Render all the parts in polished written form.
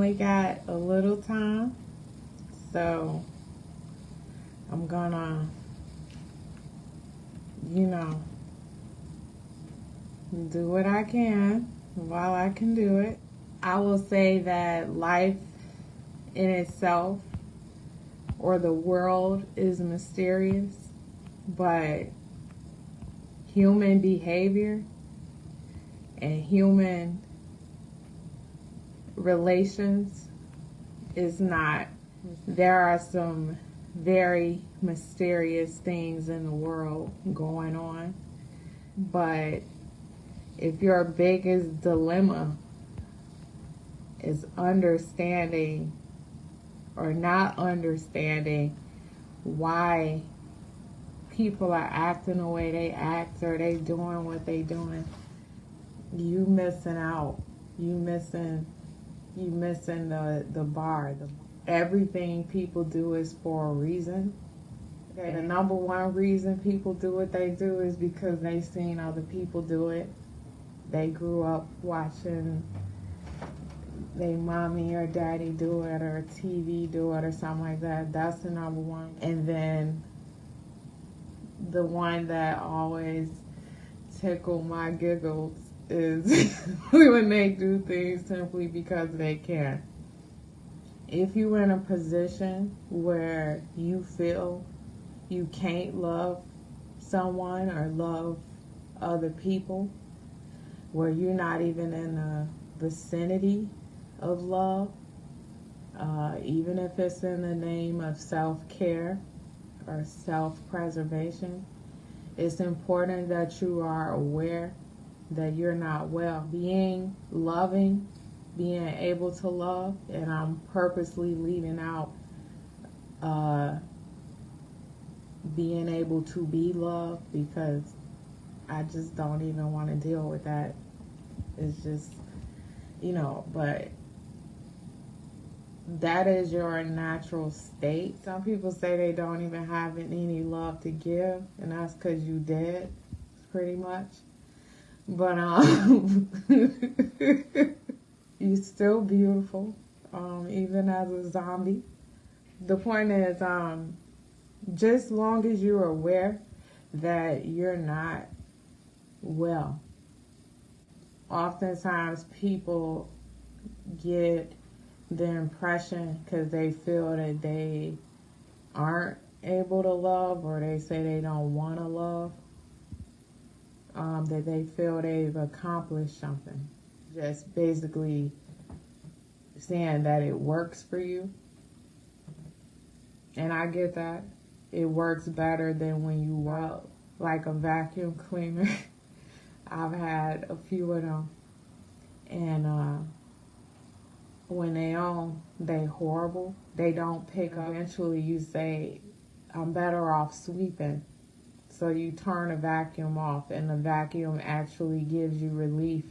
only got a little time, so I'm gonna, do what I can while I can do it. I will say that life in itself or the world is mysterious, but human behavior and human relations is not. There are some very mysterious things in the world going on, but if your biggest dilemma is understanding or not understanding why people are acting the way they act or they doing what they doing, you missing out. You missing the bar. Everything people do is for a reason. Okay, the number one reason people do what they do is because they've seen other people do it. They grew up watching their mommy or daddy do it or TV do it or something like that. That's the number one. And then the one that always tickle my giggles is when they do things simply because they can. If you're in a position where you feel you can't love someone or love other people, where you're not even in the vicinity of love, even if it's in the name of self-care or self-preservation, it's important that you are aware that you're not well. Being loving, being able to love, and I'm purposely leaving out being able to be loved because I just don't even want to deal with that. It's just, but that is your natural state. Some people say they don't even have any love to give, and that's because you dead, pretty much. But you're still beautiful, even as a zombie. The point is, just long as you're aware that you're not well. Oftentimes people get the impression because they feel that they aren't able to love, or they say they don't want to love, that they feel they've accomplished something. Just basically saying that it works for you. And I get that. It works better than when you work like a vacuum cleaner. I've had a few of them. And when they horrible. They don't pick up. Eventually you say, I'm better off sweeping. So you turn the vacuum off, and the vacuum actually gives you relief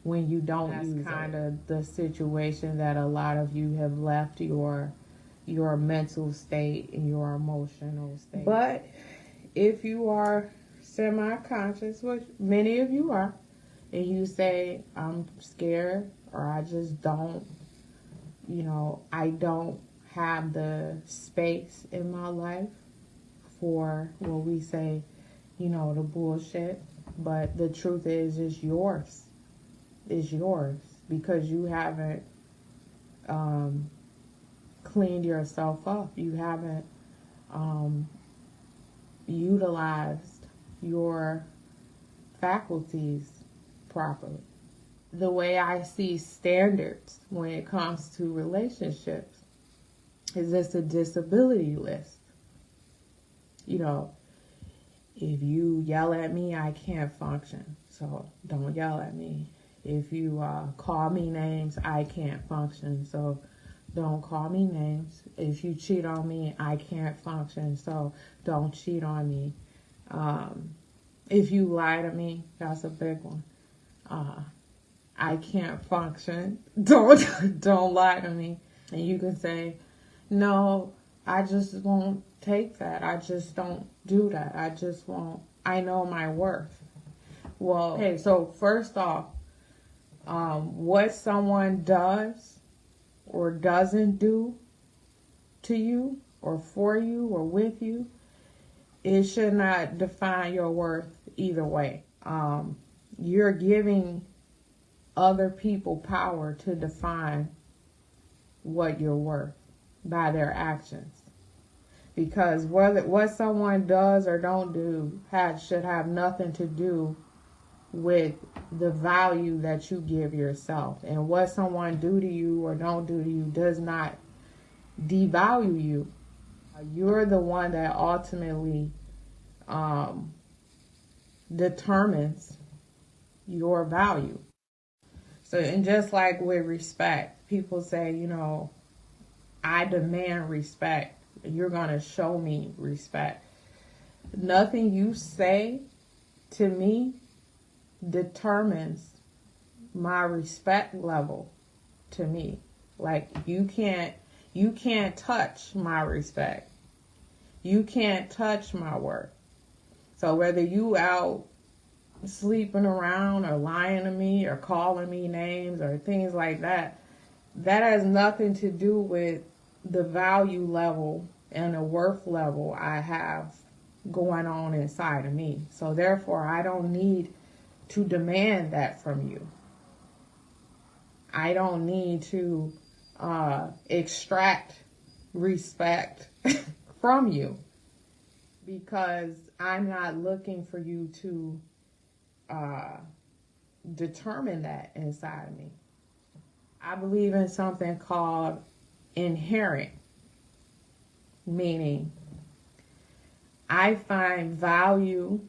when you don't use it. That's kind of the situation that a lot of you have left your mental state and your emotional state. But if you are semi-conscious, which many of you are, and you say, I'm scared, or I just don't, I don't have the space in my life for what we say, the bullshit. But the truth is, it's yours. It's yours because you haven't cleaned yourself up. You haven't utilized your faculties properly. The way I see standards when it comes to relationships is it's a disability list. If you yell at me, I can't function, so don't yell at me. If you call me names, I can't function, so don't call me names. If you cheat on me, I can't function, so don't cheat on me. If you lie to me, that's a big one. I can't function. Don't lie to me. And you can say, no, I just won't take that. I just don't do that. I just won't. I know my worth. Well, okay, so first off, what someone does or doesn't do to you or for you or with you, it should not define your worth either way. You're giving other people power to define what you're worth by their actions. Because what someone does or don't do should have nothing to do with the value that you give yourself. And what someone do to you or don't do to you does not devalue you. You're the one that ultimately determines your value. So, and just like with respect, people say, I demand respect. You're going to show me respect. Nothing you say to me determines my respect level to me. Like, you can't touch my respect. You can't touch my worth. So whether you out sleeping around or lying to me or calling me names or things like that, that has nothing to do with the value level and the worth level I have going on inside of me. So therefore, I don't need to demand that from you. I don't need to extract respect from you, because I'm not looking for you to determine that inside of me. I believe in something called inherent, meaning I find value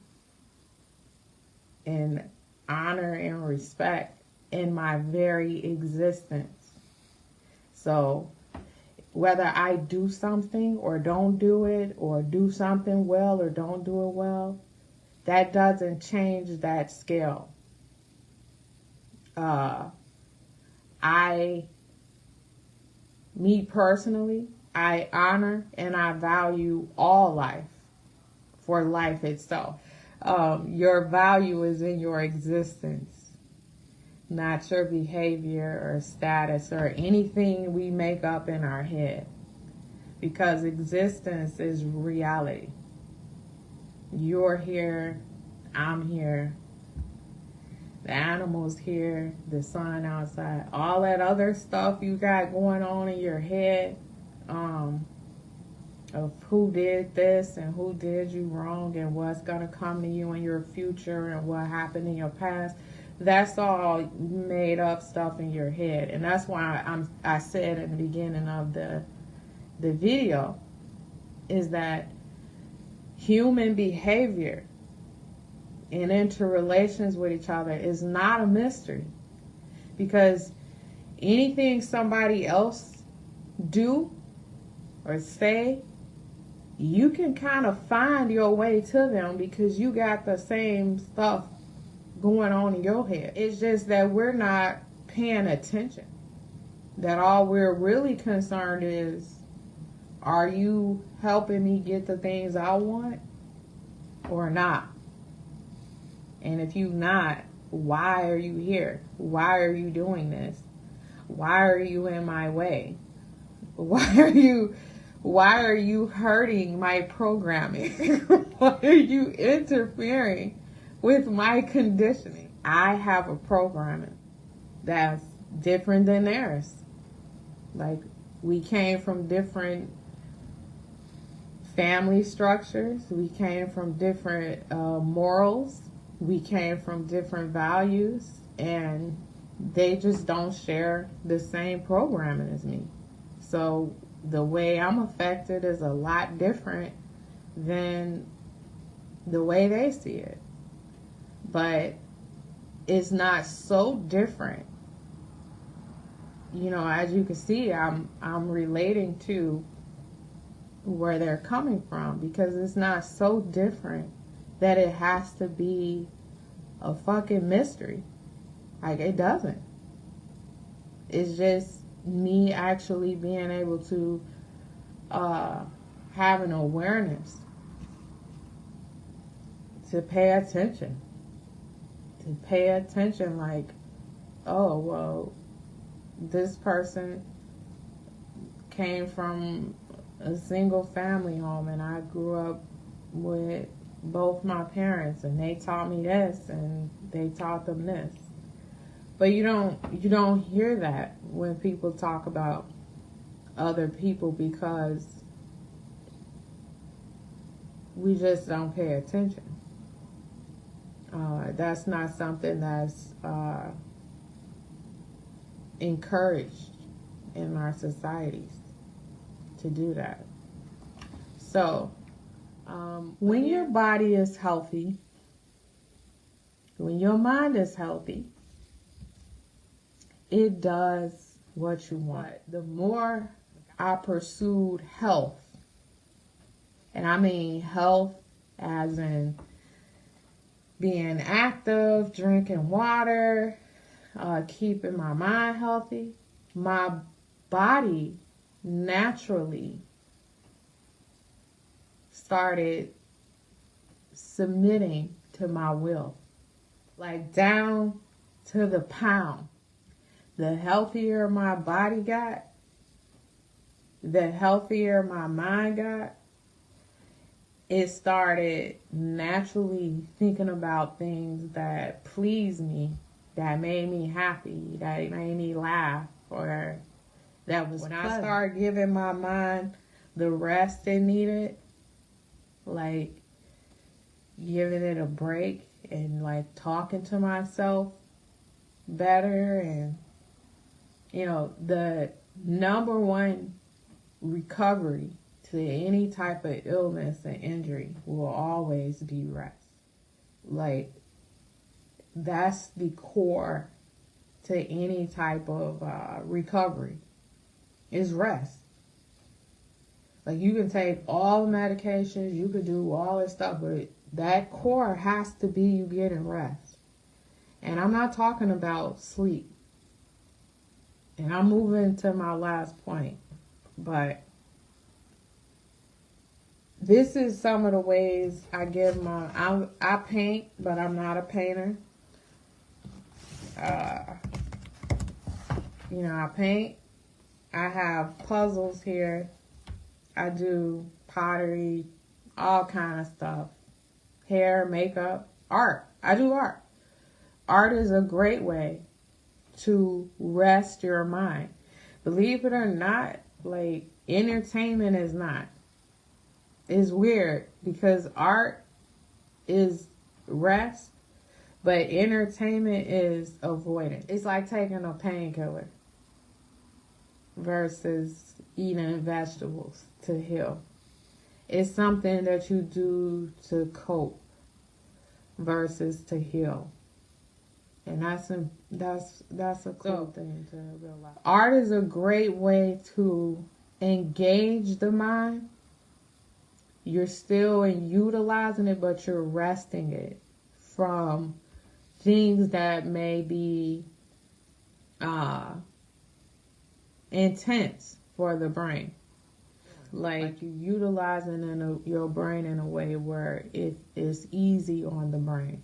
and honor and respect in my very existence. So whether I do something or don't do it, or do something well or don't do it well, that doesn't change that scale. Me personally, I honor and I value all life for life itself. Your value is in your existence, not your behavior or status or anything we make up in our head, because existence is reality. You're here, I'm here, the animals here, the sun outside, all that other stuff you got going on in your head, of who did this and who did you wrong and what's going to come to you in your future and what happened in your past. That's all made up stuff in your head. And that's why I said in the beginning of the video is that human behavior and interrelations with each other is not a mystery, because anything somebody else do or say, you can kind of find your way to them because you got the same stuff going on in your head. It's just that we're not paying attention. That all we're really concerned is, are you helping me get the things I want or not? And if you're not, why are you here? Why are you doing this? Why are you in my way? Why are you hurting my programming? Why are you interfering with my conditioning? I have a programming that's different than theirs. Like, we came from different family structures. We came from different morals. We came from different values, and they just don't share the same programming as me. So the way I'm affected is a lot different than the way they see it. But it's not so different. As you can see, I'm relating to where they're coming from, because it's not so different that it has to be a fucking mystery. Like, it doesn't. It's just me actually being able to have an awareness to pay attention. To pay attention, like, oh, well, this person came from a single family home, and I grew up with both my parents, and they taught me this and they taught them this. But you don't hear that when people talk about other people, because we just don't pay attention. That's not something that's encouraged in our societies to do that. So, when your body is healthy, when your mind is healthy, it does what you want. The more I pursued health, and I mean health as in being active, drinking water, keeping my mind healthy, my body naturally started submitting to my will, like down to the pound. The healthier my body got, the healthier my mind got. It started naturally thinking about things that pleased me, that made me happy, that made me laugh, or that was pleasant. I started giving my mind the rest it needed, like giving it a break and like talking to myself better. And the number one recovery to any type of illness and injury will always be rest. Like, that's the core to any type of recovery, is rest. Like, you can take all the medications, you could do all this stuff, but that core has to be you getting rest. And I'm not talking about sleep. And I'm moving to my last point, but this is some of the ways I give I paint, but I'm not a painter. I paint. I have puzzles here. I do pottery, all kind of stuff. Hair, makeup, art. I do art. Art is a great way to rest your mind. Believe it or not, like, entertainment is not. It's weird because art is rest, but entertainment is avoidance. It's like taking a painkiller versus eating vegetables to heal. It's something that you do to cope versus to heal. And that's a cool thing to realize. Art is a great way to engage the mind. You're still utilizing it, but you're resting it from things that may be intense for the brain. Like you're utilizing your brain in a way where it is easy on the brain.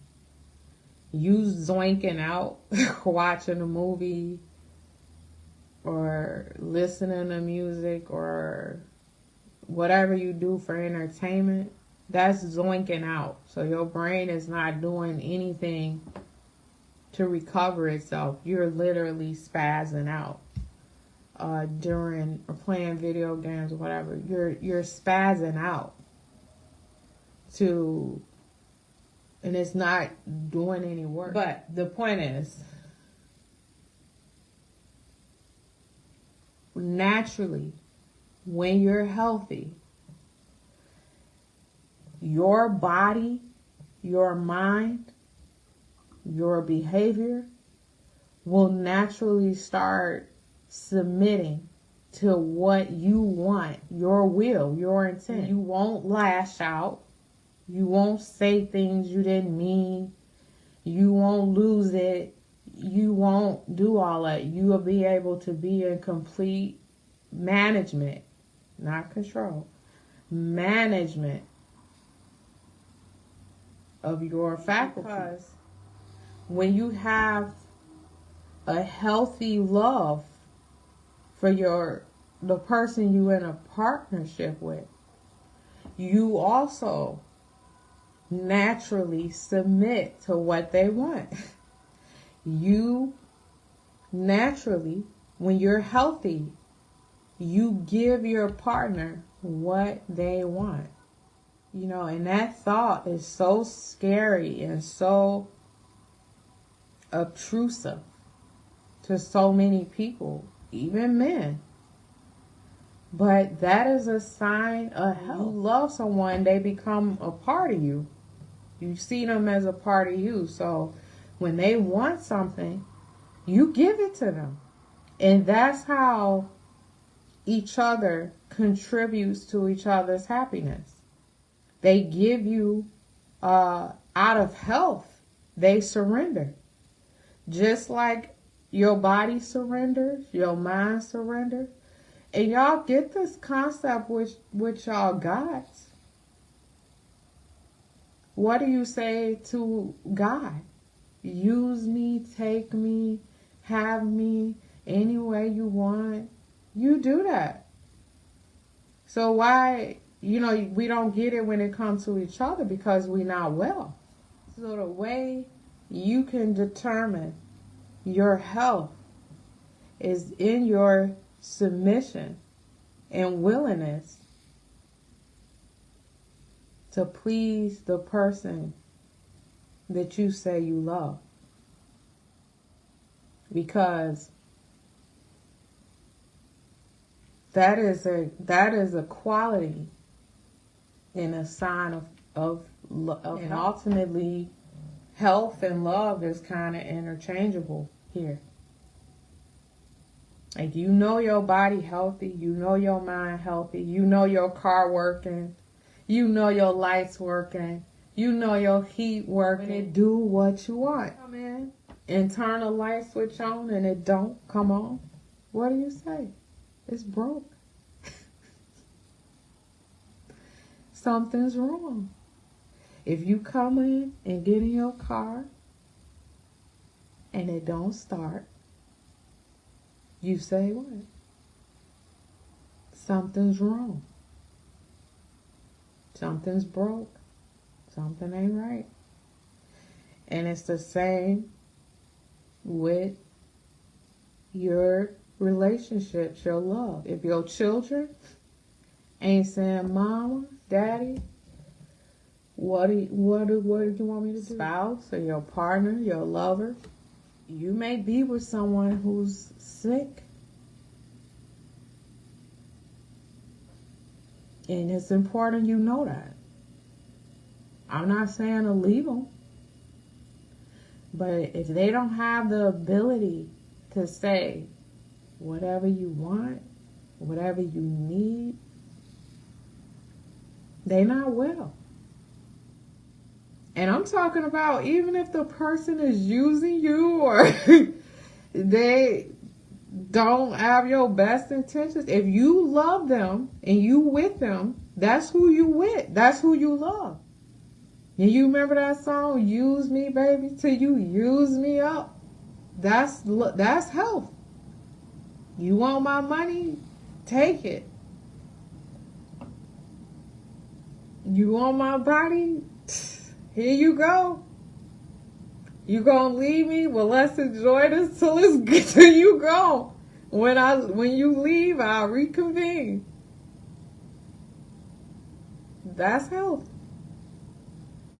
You zoinking out, watching a movie, or listening to music, or whatever you do for entertainment, that's zoinking out. So your brain is not doing anything to recover itself. You're literally spazzing out during or playing video games or whatever. You're spazzing out and it's not doing any work. But the point is, naturally, when you're healthy, your body, your mind, your behavior will naturally start submitting to what you want, your will, your intent. You won't lash out. You won't say things you didn't mean. You won't lose it. You won't do all that. You will be able to be in complete management, not control, management of your faculties. Because when you have a healthy love for your the person you in a partnership with, you also naturally submit to what they want. You naturally, when you're healthy, you give your partner what they want. You know, and that thought is so scary and so obtrusive to so many people, even men. But that is a sign of health. You love someone, they become a part of you. You see them as a part of you. So when they want something, you give it to them. And that's how each other contributes to each other's happiness. They give you, out of health, they surrender. Just like your body surrenders, your mind surrenders. And y'all get this concept with y'all gods. What do you say to God? Use me, take me, have me any way you want. You do that. So why, we don't get it when it comes to each other? Because we're not well. So the way you can determine your health is in your submission and willingness to please the person that you say you love. Because that is a quality and a sign of love. And ultimately, health and love is kind of interchangeable here. Like, you know your body healthy, you know your mind healthy, you know your car working, you know your lights working, you know your heat working. Do what you want. Come in and turn a light switch on and it don't come on. What do you say? It's broke. Something's wrong. If you come in and get in your car and it don't start, you say what? Something's wrong. Something's broke. Something ain't right. And it's the same with your relationships, your love. If your children ain't saying, Mama, Daddy, what do you want me to do? Spouse or your partner, your lover. You may be with someone who's sick. And it's important you know that. I'm not saying to leave them. But if they don't have the ability to say whatever you want, whatever you need, they're not well. And I'm talking about even if the person is using you or they don't have your best intentions. If you love them and you with them, that's who you with. That's who you love. And you remember that song, Use Me, Baby, till you use me up? That's health. You want my money? Take it. You want my body? Here you go. You gonna leave me? Well, let's enjoy this till you go. When you leave, I'll reconvene. That's health.